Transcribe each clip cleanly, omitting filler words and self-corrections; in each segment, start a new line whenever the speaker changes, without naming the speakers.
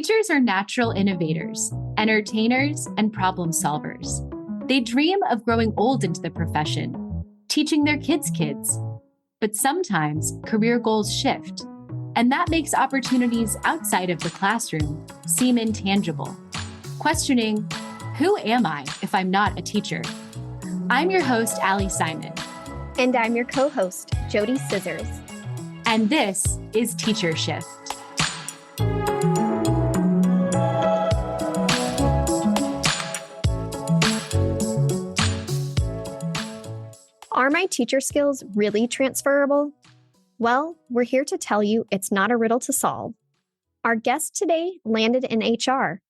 Teachers are natural innovators, entertainers, and problem solvers. They dream of growing old into the profession, teaching their kids' kids. But sometimes career goals shift, and that makes opportunities outside of the classroom seem intangible. Questioning, who am I if I'm not a teacher? I'm your host, Ali Simon.
And I'm your co-host, JoDee Scissors.
And this is Teacher Shift.
Are my teacher skills really transferable? Well, we're here to tell you it's not a riddle to solve. Our guest today landed in HR.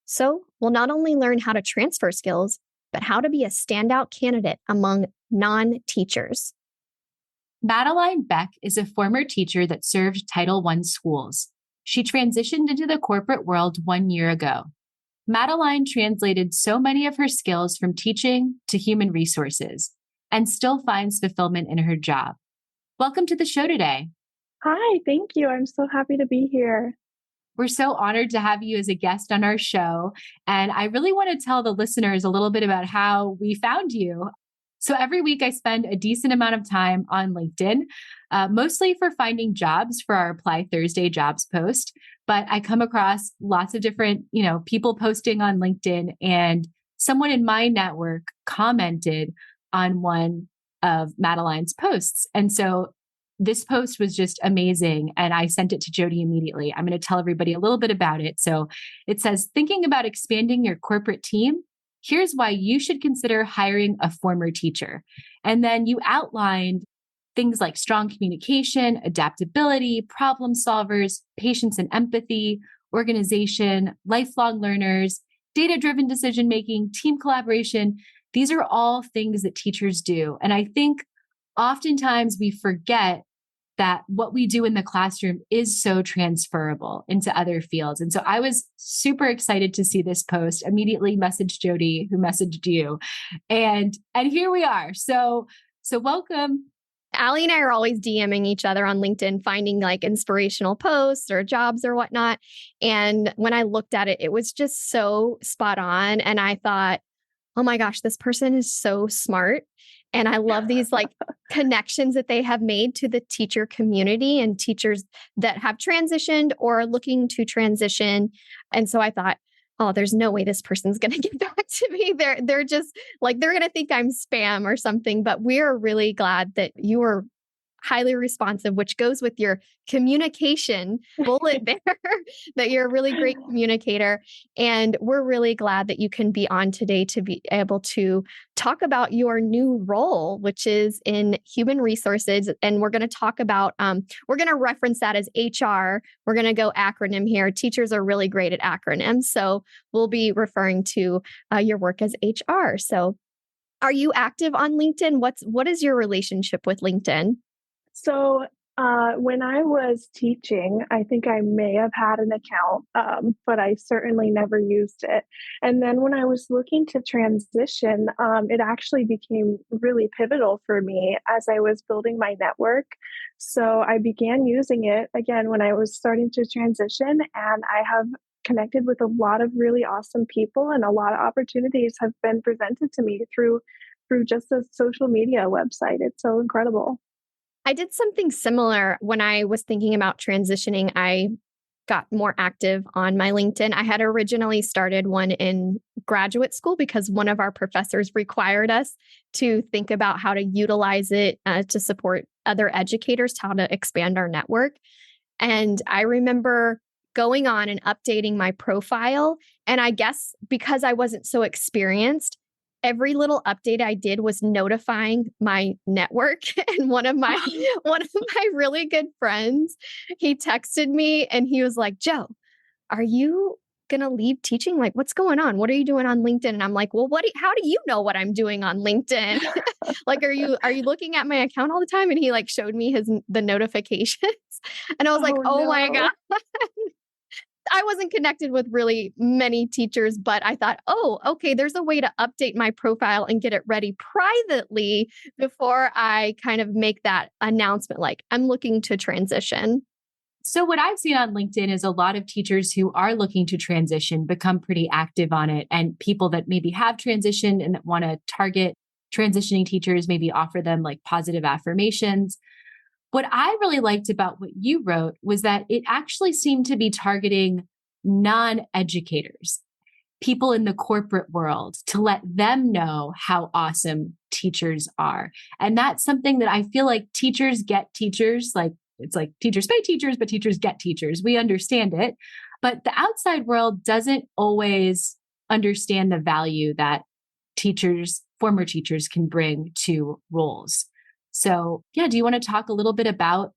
So we'll not only learn how to transfer skills, but how to be a standout candidate among non-teachers.
Madeline Beck is a former teacher that served Title I schools. She transitioned into the corporate world 1 year ago. Madeline translated so many of her skills from teaching to human resources and still finds fulfillment in her job. Welcome to the show today.
Hi, thank you. I'm so happy to be here.
We're so honored to have you as a guest on our show. And I really want to tell the listeners a little bit about how we found you. So every week I spend a decent amount of time on LinkedIn, mostly for finding jobs for our Apply Thursday jobs post. But I come across lots of different, people posting on LinkedIn, and someone in my network commented on one of Madeline's posts. And so this post was just amazing. And I sent it to JoDee immediately. I'm going to tell everybody a little bit about it. So it says, thinking about expanding your corporate team? Here's why you should consider hiring a former teacher. And then you outlined things like strong communication, adaptability, problem solvers, patience and empathy, organization, lifelong learners, data-driven decision-making, team collaboration. These are all things that teachers do. And I think oftentimes we forget that what we do in the classroom is so transferable into other fields. And so I was super excited to see this post, immediately messaged JoDee, who messaged you. And here we are. So welcome.
Ali and I are always DMing each other on LinkedIn, finding like inspirational posts or jobs or whatnot. And when I looked at it, it was just so spot on. And I thought, oh my gosh, this person is so smart. And I love these like connections that they have made to the teacher community and teachers that have transitioned or are looking to transition. And so I thought, oh, there's no way this person's going to get back to me. They're just like, they're going to think I'm spam or something. But we're really glad that you are highly responsive, which goes with your communication bullet there, that you're a really great communicator. And we're really glad that you can be on today to be able to talk about your new role, which is in human resources. And we're going to talk about, we're going to reference that as HR. We're going to go acronym here. Teachers are really great at acronyms. So we'll be referring to your work as HR. So are you active on LinkedIn? What is your relationship with LinkedIn?
So when I was teaching, I think I may have had an account, but I certainly never used it. And then when I was looking to transition, it actually became really pivotal for me as I was building my network. So I began using it again when I was starting to transition, and I have connected with a lot of really awesome people, and a lot of opportunities have been presented to me through just a social media website. It's so incredible.
I did something similar when I was thinking about transitioning. I got more active on my LinkedIn. I had originally started one in graduate school because one of our professors required us to think about how to utilize it to support other educators, how to expand our network. And I remember going on and updating my profile. And I guess because I wasn't so experienced, every little update I did was notifying my network. And one of my really good friends, he texted me and he was like, "Jo, are you going to leave teaching? Like, what's going on? What are you doing on LinkedIn?" And I'm like, "Well, how do you know what I'm doing on LinkedIn? Like, are you looking at my account all the time?" And he like showed me the notifications. And I was like, "Oh
no.
my God." I wasn't connected with really many teachers, but I thought, oh, okay, there's a way to update my profile and get it ready privately before I kind of make that announcement, like I'm looking to transition.
So what I've seen on LinkedIn is a lot of teachers who are looking to transition become pretty active on it. And people that maybe have transitioned and that want to target transitioning teachers, maybe offer them like positive affirmations. What I really liked about what you wrote was that it actually seemed to be targeting non-educators, people in the corporate world, to let them know how awesome teachers are. And that's something that I feel like teachers get teachers. Like it's like teachers pay teachers, but teachers get teachers. We understand it. But the outside world doesn't always understand the value that teachers, former teachers, can bring to roles. So, yeah, do you want to talk a little bit about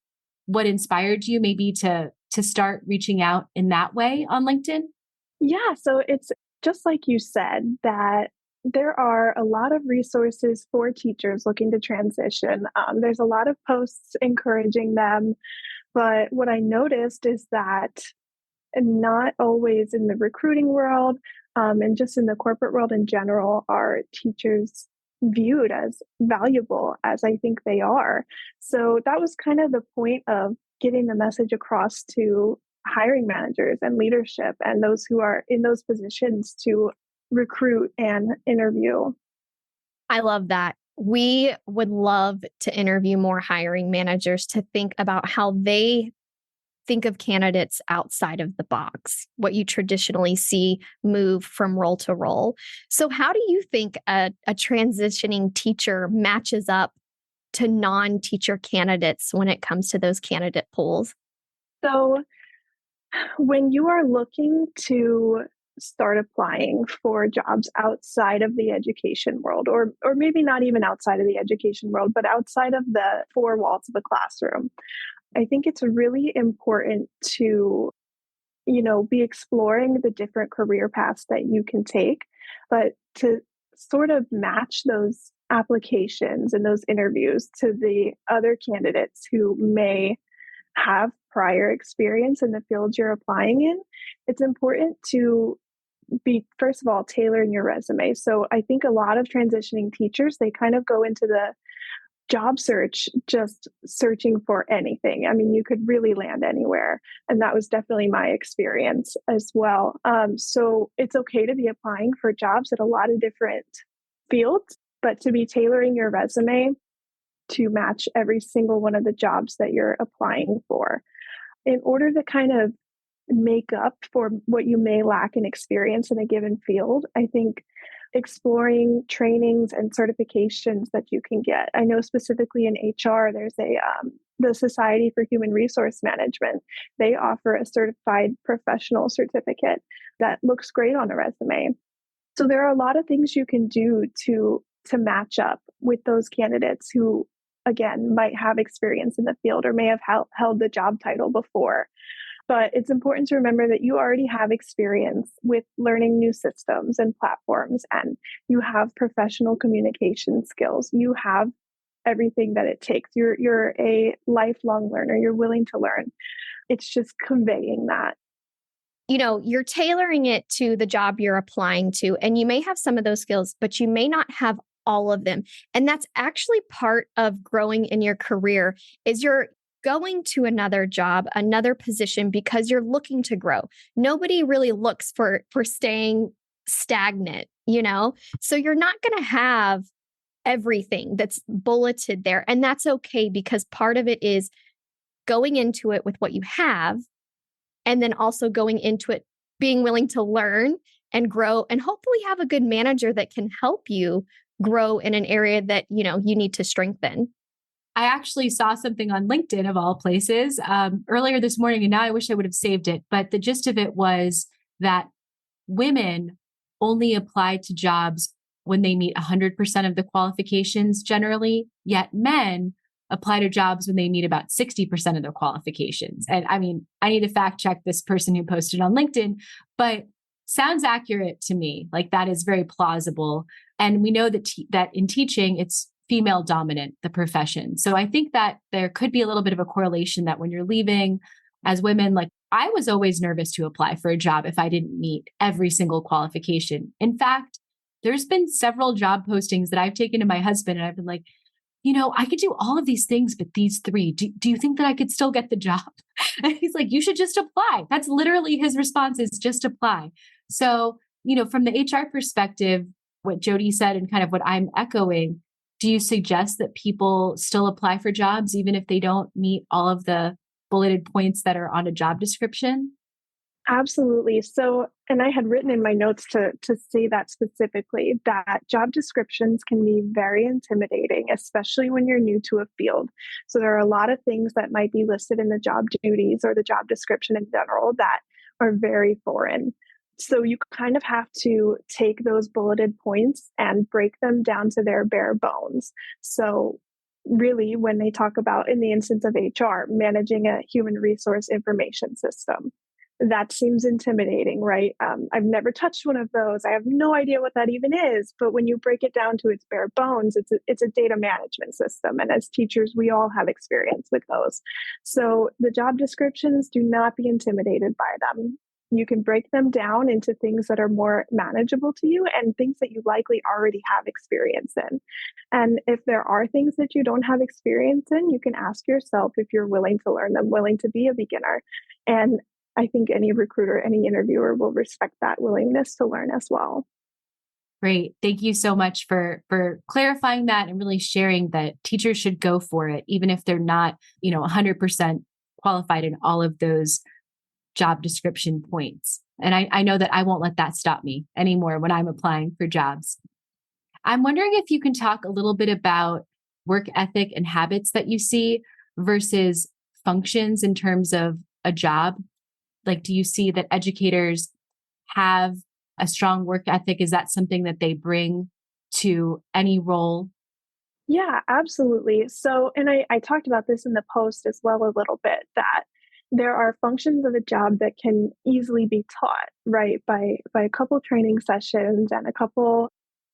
what inspired you maybe to start reaching out in that way on LinkedIn?
Yeah, so it's just like you said, that there are a lot of resources for teachers looking to transition. There's a lot of posts encouraging them. But what I noticed is that not always in the recruiting world, and just in the corporate world in general, are teachers viewed as valuable as I think they are. So that was kind of the point of getting the message across to hiring managers and leadership and those who are in those positions to recruit and interview.
I love that. We would love to interview more hiring managers to think about how they think of candidates outside of the box, what you traditionally see move from role to role. So, how do you think a transitioning teacher matches up to non-teacher candidates when it comes to those candidate pools?
So, when you are looking to start applying for jobs outside of the education world, or maybe not even outside of the education world, but outside of the four walls of a classroom, I think it's really important to, be exploring the different career paths that you can take, but to sort of match those applications and those interviews to the other candidates who may have prior experience in the field you're applying in. It's important to be, first of all, tailoring your resume. So I think a lot of transitioning teachers, they kind of go into the job search just searching for anything. I mean, you could really land anywhere. And that was definitely my experience as well. So it's okay to be applying for jobs at a lot of different fields, but to be tailoring your resume to match every single one of the jobs that you're applying for. In order to kind of make up for what you may lack in experience in a given field, I think exploring trainings and certifications that you can get. I know specifically in HR, there's the Society for Human Resource Management. They offer a certified professional certificate that looks great on a resume. So there are a lot of things you can do to match up with those candidates who, again, might have experience in the field or may have held the job title before. But it's important to remember that you already have experience with learning new systems and platforms, and you have professional communication skills. You have everything that it takes. You're a lifelong learner. You're willing to learn. It's just conveying that.
You're tailoring it to the job you're applying to, and you may have some of those skills, but you may not have all of them. And that's actually part of growing in your career is you're going to another job, another position because you're looking to grow. Nobody really looks for staying stagnant, So you're not going to have everything that's bulleted there. And that's okay because part of it is going into it with what you have and then also going into it being willing to learn and grow and hopefully have a good manager that can help you grow in an area that, you need to strengthen.
I actually saw something on LinkedIn of all places earlier this morning, and now I wish I would have saved it. But the gist of it was that women only apply to jobs when they meet 100% of the qualifications generally, yet men apply to jobs when they meet about 60% of the qualifications. And I mean, I need to fact check this person who posted on LinkedIn, but sounds accurate to me. Like that is very plausible. And we know that that in teaching, it's female dominant, the profession. So I think that there could be a little bit of a correlation that when you're leaving as women, like I was always nervous to apply for a job if I didn't meet every single qualification. In fact, there's been several job postings that I've taken to my husband and I've been like, I could do all of these things, but these three, do you think that I could still get the job? And he's like, you should just apply. That's literally his response is just apply. So, from the HR perspective, what JoDee said and kind of what I'm echoing, do you suggest that people still apply for jobs even if they don't meet all of the bulleted points that are on a job description?
Absolutely. So, and I had written in my notes to say that specifically, that job descriptions can be very intimidating, especially when you're new to a field. So there are a lot of things that might be listed in the job duties or the job description in general that are very foreign. So you kind of have to take those bulleted points and break them down to their bare bones. So really, when they talk about, in the instance of HR, managing a human resource information system, that seems intimidating, right? I've never touched one of those. I have no idea what that even is. But when you break it down to its bare bones, it's a data management system. And as teachers, we all have experience with those. So the job descriptions, do not be intimidated by them. You can break them down into things that are more manageable to you and things that you likely already have experience in. And if there are things that you don't have experience in, you can ask yourself if you're willing to learn them, willing to be a beginner. And I think any recruiter, any interviewer will respect that willingness to learn as well.
Great. Thank you so much for clarifying that and really sharing that teachers should go for it, even if they're not, 100% qualified in all of those job description points. And I know that I won't let that stop me anymore when I'm applying for jobs. I'm wondering if you can talk a little bit about work ethic and habits that you see versus functions in terms of a job. Like, do you see that educators have a strong work ethic? Is that something that they bring to any role?
Yeah, absolutely. So, and I talked about this in the post as well a little bit, that there are functions of a job that can easily be taught, right? By a couple training sessions and a couple,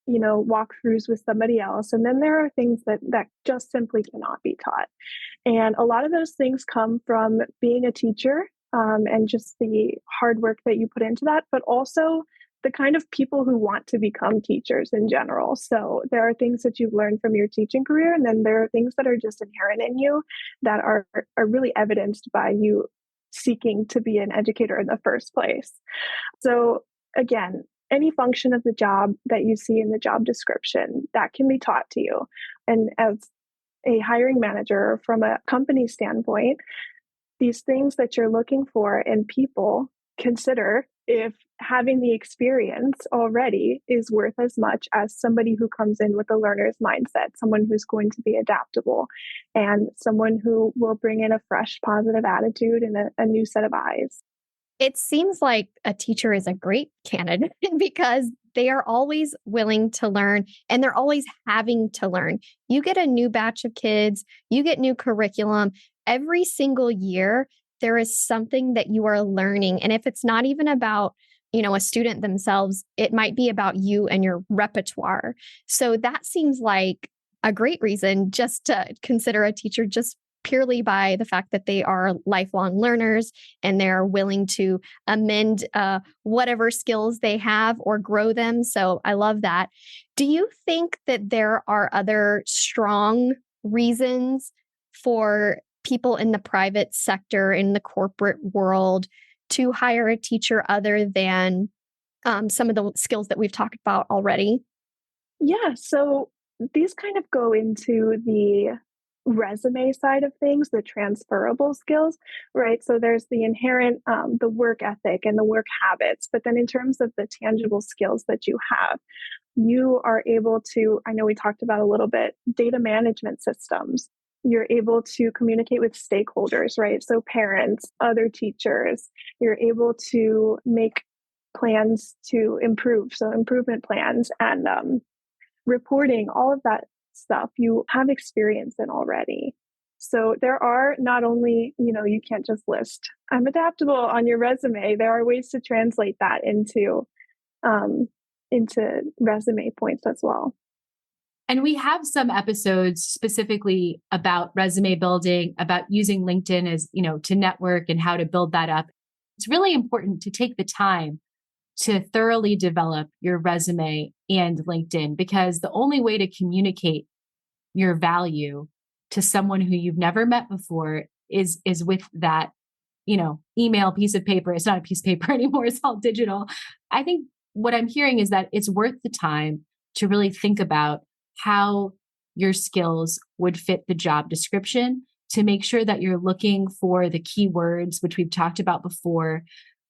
walkthroughs with somebody else. And then there are things that just simply cannot be taught. And a lot of those things come from being a teacher, and just the hard work that you put into that, but also the kind of people who want to become teachers in general. So there are things that you've learned from your teaching career, and then there are things that are just inherent in you that are really evidenced by you seeking to be an educator in the first place. So again, any function of the job that you see in the job description, that can be taught to you. And as a hiring manager from a company standpoint, these things that you're looking for in people, consider if having the experience already is worth as much as somebody who comes in with a learner's mindset, someone who's going to be adaptable, and someone who will bring in a fresh, positive attitude and a new set of eyes.
It seems like a teacher is a great candidate because they are always willing to learn and they're always having to learn. You get a new batch of kids, you get new curriculum. Every single year, there is something that you are learning. And if it's not even about, a student themselves, it might be about you and your repertoire. So that seems like a great reason just to consider a teacher, just purely by the fact that they are lifelong learners and they're willing to amend whatever skills they have or grow them. So I love that. Do you think that there are other strong reasons for people in the private sector, in the corporate world, to hire a teacher other than some of the skills that we've talked about already?
Yeah, so these kind of go into the resume side of things, the transferable skills, right? So there's the inherent, the work ethic and the work habits. But then in terms of the tangible skills that you have, you are able to, I know we talked about a little bit, data management systems. You're able to communicate with stakeholders, right? So parents, other teachers, you're able to make plans to improve. So improvement plans and reporting, all of that stuff you have experience in already. So there are not only, you can't just list, I'm adaptable on your resume. There are ways to translate that into resume points as well.
And we have some episodes specifically about resume building, about using LinkedIn as, to network and how to build that up. It's really important to take the time to thoroughly develop your resume and LinkedIn, because the only way to communicate your value to someone who you've never met before is with that, email piece of paper. It's not a piece of paper anymore. It's all digital. I think what I'm hearing is that it's worth the time to really think about how your skills would fit the job description, to make sure that you're looking for the keywords, which we've talked about before.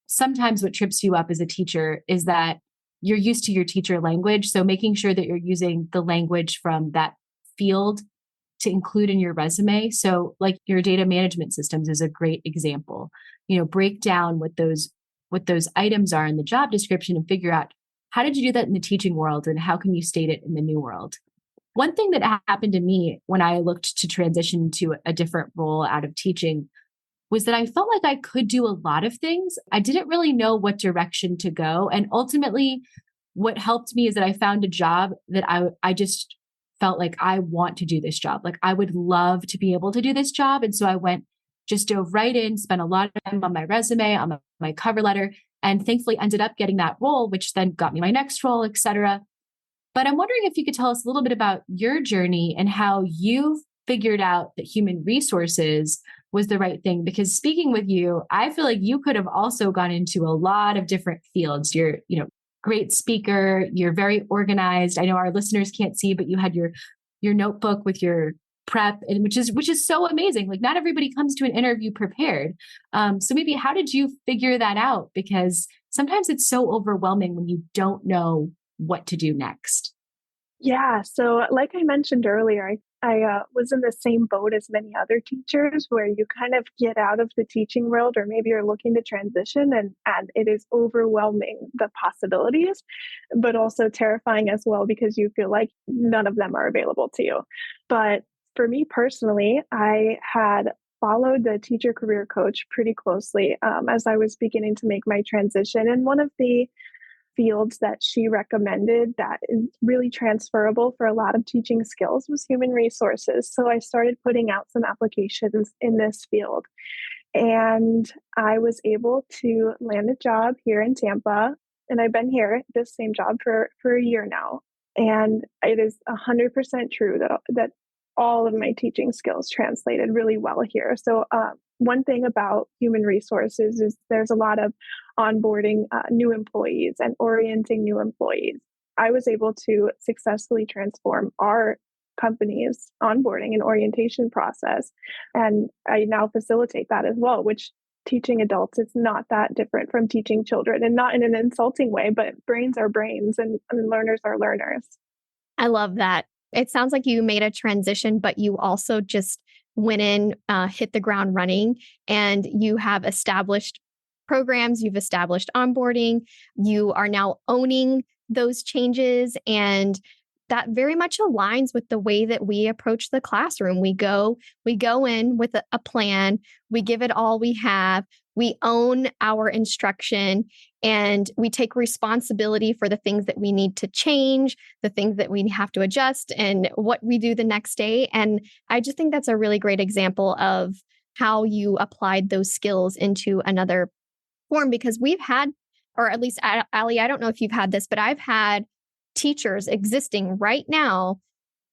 Sometimes what trips you up as a teacher is that you're used to your teacher language. So making sure that you're using the language from that field to include in your resume. So like your data management systems is a great example. Break down what those items are in the job description and figure out, how did you do that in the teaching world and how can you state it in the new world? One thing that happened to me when I looked to transition to a different role out of teaching was that I felt like I could do a lot of things. I didn't really know what direction to go. And ultimately, what helped me is that I found a job that I just felt like I want to do this job. Like I would love to be able to do this job. And so I just dove right in, spent a lot of time on my resume, on my cover letter, and thankfully ended up getting that role, which then got me my next role, et cetera. But I'm wondering if you could tell us a little bit about your journey and how you figured out that human resources was the right thing. Because speaking with you, I feel like you could have also gone into a lot of different fields. You're, great speaker. You're very organized. I know our listeners can't see, but you had your notebook with your prep, and which is so amazing. Like not everybody comes to an interview prepared. So maybe how did you figure that out? Because sometimes it's so overwhelming when you don't know what to do next.
Yeah. So, like I mentioned earlier, I was in the same boat as many other teachers where you kind of get out of the teaching world, or maybe you're looking to transition, and it is overwhelming, the possibilities, but also terrifying as well because you feel like none of them are available to you. But for me personally, I had followed the teacher career coach pretty closely as I was beginning to make my transition. And one of the fields that she recommended that is really transferable for a lot of teaching skills was human resources. So I started putting out some applications in this field. And I was able to land a job here in Tampa. And I've been here, this same job for a year now. And it is 100% true that all of my teaching skills translated really well here. So one thing about human resources is there's a lot of onboarding new employees and orienting new employees. I was able to successfully transform our company's onboarding and orientation process. And I now facilitate that as well, which teaching adults is not that different from teaching children, and not in an insulting way, but brains are brains and learners are learners.
I love that. It sounds like you made a transition, but you also just went in, hit the ground running, and you have established programs, you've established onboarding, you are now owning those changes. And that very much aligns with the way that we approach the classroom. We go in with a plan, we give it all we have, we own our instruction, and we take responsibility for the things that we need to change, the things that we have to adjust, and what we do the next day. And I just think that's a really great example of how you applied those skills into another form, because we've had, or at least Ali, I don't know if you've had this, but I've had teachers existing right now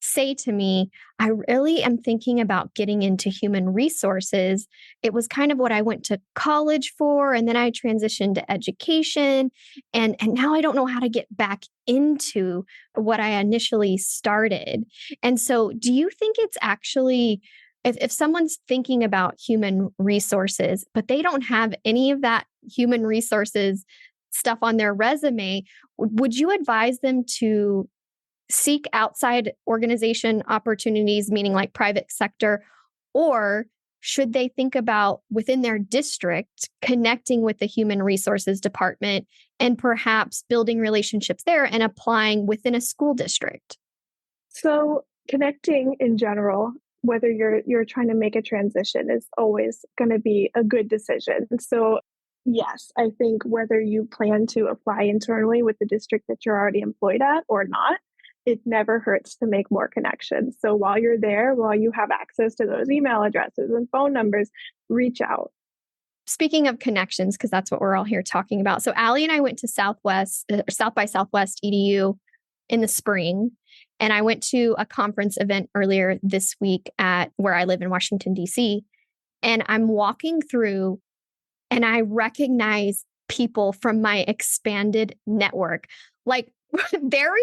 say to me, I really am thinking about getting into human resources. It was kind of what I went to college for, and then I transitioned to education, and now I don't know how to get back into what I initially started. And so do you think it's actually, if someone's thinking about human resources, but they don't have any of that human resources stuff on their resume, would you advise them to seek outside organization opportunities, meaning like private sector, or should they think about within their district connecting with the human resources department and perhaps building relationships there and applying within a school district?
So connecting in general, whether you're trying to make a transition, is always going to be a good decision. So yes, I think whether you plan to apply internally with the district that you're already employed at or not, it never hurts to make more connections. So while you're there, while you have access to those email addresses and phone numbers, reach out.
Speaking of connections, because that's what we're all here talking about. So Ali and I went to South by Southwest EDU in the spring. And I went to a conference event earlier this week at where I live in Washington, D.C. And I'm walking through and I recognize people from my expanded network, like very,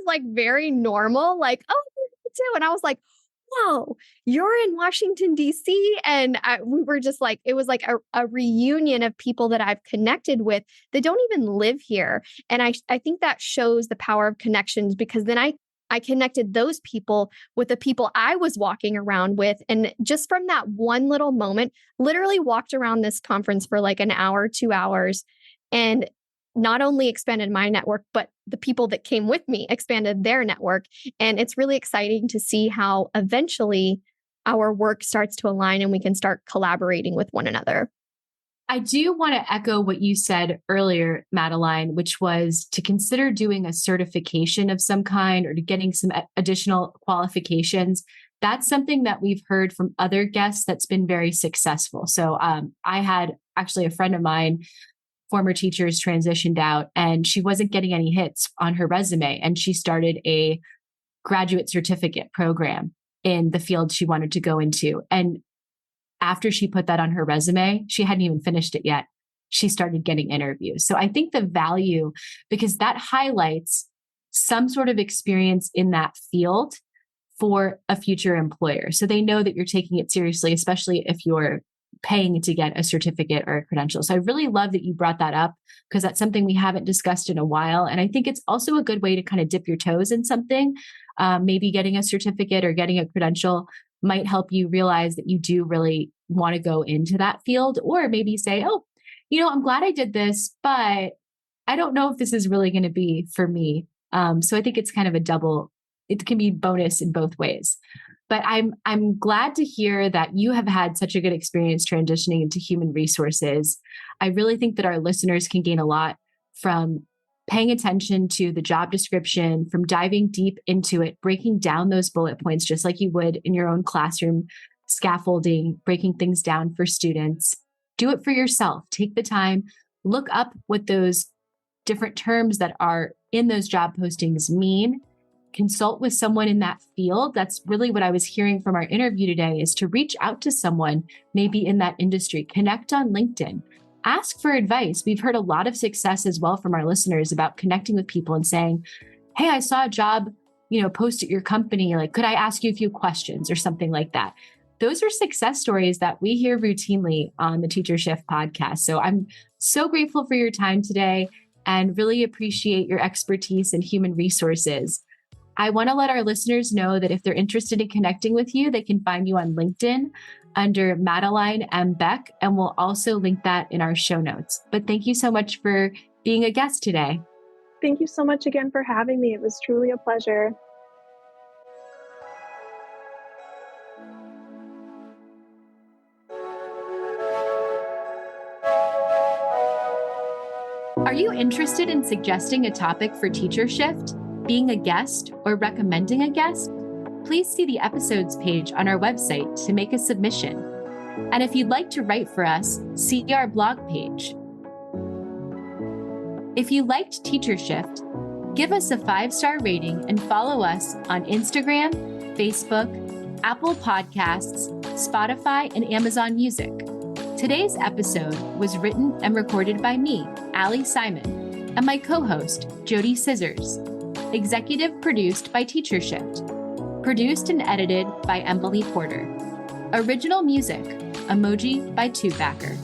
like very normal, like, oh, you too. And I was like, whoa, you're in Washington, D.C. And we were just like, it was like a reunion of people that I've connected with that don't even live here. And I think that shows the power of connections, because then I connected those people with the people I was walking around with. And just from that one little moment, literally walked around this conference for like an hour, 2 hours, and not only expanded my network, but the people that came with me expanded their network. And it's really exciting to see how eventually our work starts to align and we can start collaborating with one another.
I do want to echo what you said earlier, Madeline, which was to consider doing a certification of some kind or to getting some additional qualifications. That's something that we've heard from other guests that's been very successful. So I had actually a friend of mine, former teachers, transitioned out, and she wasn't getting any hits on her resume. And she started a graduate certificate program in the field she wanted to go into. And after she put that on her resume, she hadn't even finished it yet, she started getting interviews. So I think the value, because that highlights some sort of experience in that field for a future employer. So they know that you're taking it seriously, especially if you're paying to get a certificate or a credential. So I really love that you brought that up, because that's something we haven't discussed in a while. And I think it's also a good way to kind of dip your toes in something. Maybe getting a certificate or getting a credential might help you realize that you do really want to go into that field, or maybe say, oh, I'm glad I did this, but I don't know if this is really going to be for me. So I think it's kind of it can be bonus in both ways. But I'm glad to hear that you have had such a good experience transitioning into human resources. I really think that our listeners can gain a lot from paying attention to the job description, from diving deep into it, breaking down those bullet points, just like you would in your own classroom, scaffolding, breaking things down for students. Do it for yourself. Take the time, look up what those different terms that are in those job postings mean. Consult with someone in that field. That's really what I was hearing from our interview today, is to reach out to someone maybe in that industry. Connect on LinkedIn. Ask for advice. We've heard a lot of success as well from our listeners about connecting with people and saying, hey, I saw a job, post at your company. Like, could I ask you a few questions or something like that? Those are success stories that we hear routinely on the Teacher Shift podcast. So I'm so grateful for your time today and really appreciate your expertise in human resources. I want to let our listeners know that if they're interested in connecting with you, they can find you on LinkedIn under Madeline M. Beck, and we'll also link that in our show notes. But thank you so much for being a guest today.
Thank you so much again for having me. It was truly a pleasure.
Are you interested in suggesting a topic for Teacher Shift, being a guest, or recommending a guest? Please see the episodes page on our website to make a submission. And if you'd like to write for us, see our blog page. If you liked Teacher Shift, give us a 5-star rating and follow us on Instagram, Facebook, Apple Podcasts, Spotify, and Amazon Music. Today's episode was written and recorded by me, Ali Simon, and my co-host, JoDee Scissors. Executive produced by Teacher Shift. Produced and edited by Emily Porter. Original music, Emoji by Tubacker.